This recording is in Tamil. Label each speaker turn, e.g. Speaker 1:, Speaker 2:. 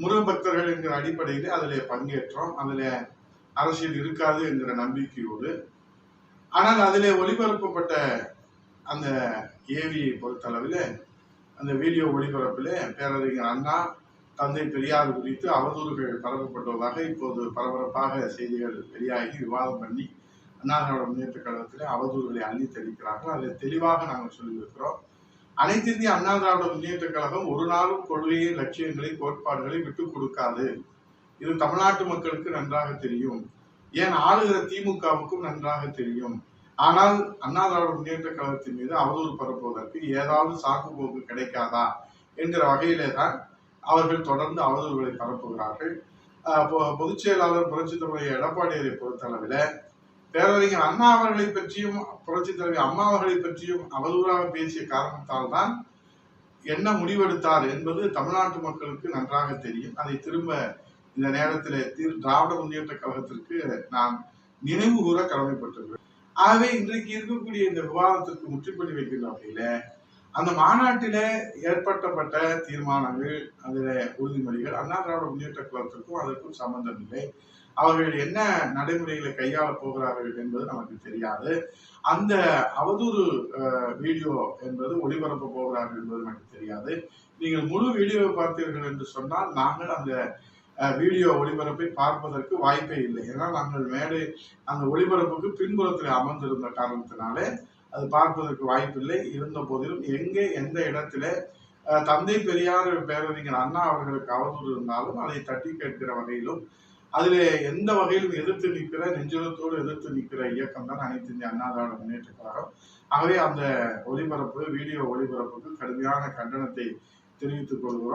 Speaker 1: முருக பக்தர்கள் என்கிற அடிப்படையில் அதிலே பங்கேற்றோம். அதிலே அரசியல் இருக்காது என்கிற நம்பிக்கையோடு. ஆனால் அதிலே ஒளிபரப்பப்பட்ட அந்த ஏவியை பொறுத்தளவில் அந்த வீடியோ ஒளிபரப்பிலே பேரறிஞர் அண்ணா, தந்தை பெரியார் குறித்து அவதூறுகள் பரப்பப்பட்டுள்ளதாக இப்போது பரபரப்பாக செய்திகள் வெளியாகி விவாதம் பண்ணி அண்ணா திராவிட முன்னேற்ற கழகத்திலே அவதூறுகளை அள்ளி தெளிக்கிறார்கள். அதில் தெளிவாக நாங்கள் சொல்லியிருக்கிறோம். அனைத்து இந்திய அண்ணா திராவிட முன்னேற்ற கழகம் ஒரு நாளும் கொள்கையை, லட்சியங்களை, கோட்பாடுகளை விட்டுக் கொடுக்காது. இது தமிழ்நாட்டு மக்களுக்கு நன்றாக தெரியும். ஏன் ஆளுகிற திமுகவுக்கும் நன்றாக தெரியும். ஆனால் அண்ணா திராவிட முன்னேற்ற கழகத்தின் மீது அவதூறு பரப்புவதற்கு ஏதாவது சாக்கு போக்கு கிடைக்காதா என்கிற வகையிலே தான் அவர்கள் தொடர்ந்து அவதூறுகளை பரப்புகிறார்கள். பொதுச் செயலாளர் புரட்சித் தலைவர் எடப்பாடியை பொறுத்தளவில் பேரறிஞர் அண்ணா அவர்களை பற்றியும் புரட்சித் தலைவர் அம்மா அவர்களை பற்றியும் அவதூறாக பேசிய காரணத்தால் தான் என்ன முடிவெடுத்தார் என்பது தமிழ்நாட்டு மக்களுக்கு நன்றாக தெரியும். அதை திரும்ப இந்த நேரத்தில் திராவிட முன்னேற்ற கழகத்திற்கு நான் நினைவு கூற கடமைப்பட்டிருக்கிறேன். ஆகவே இன்றைக்கு இருக்கக்கூடிய இந்த விவாதத்திற்கு முற்றுப்புள்ளி வைக்கின்ற வகையில அந்த மாநாட்டில ஏற்படுத்தப்பட்ட தீர்மானங்கள், அதில் உறுதிமொழிகள் அண்ணா திராவிட முன்னேற்ற கழகத்திற்கும் அதற்கும் சம்பந்தம் இல்லை. அவர்கள் என்ன நடைமுறைகளை கையாள போகிறார்கள் என்பது நமக்கு தெரியாது. அந்த அவதூறு வீடியோ என்பது ஒளிபரப்ப போகிறார்கள் என்பது நமக்கு தெரியாது. நீங்கள் முழு வீடியோவை பார்த்தீர்கள் என்று சொன்னால் நாங்கள் அந்த வீடியோ ஒளிபரப்பை பார்ப்பதற்கு வாய்ப்பே இல்லை. ஏன்னா நாங்கள் மேலே அந்த ஒளிபரப்புக்கு பின்புறத்தில் அமர்ந்திருந்த காரணத்தினாலே அது பார்ப்பதற்கு வாய்ப்பில்லை. இருந்த போதிலும் எங்கே எந்த இடத்துல தந்தை பெரியார் பேரறிஞர் அண்ணா அவர்களுக்கு அவதூறு இருந்தாலும் அதை தட்டி கேட்கிற வகையிலும் அதிலே எந்த வகையிலும் எதிர்த்து நிற்கிற, நெஞ்சுரத்தோடு எதிர்த்து நிற்கிற இயக்கம் தான் அனைத்து இந்திய அண்ணா திராவிட முன்னேற்ற கழகம். ஆகவே அந்த ஒளிபரப்பு, வீடியோ ஒளிபரப்புக்கு கடுமையான கண்டனத்தை தெரிவித்துக் கொள்கிறோம்.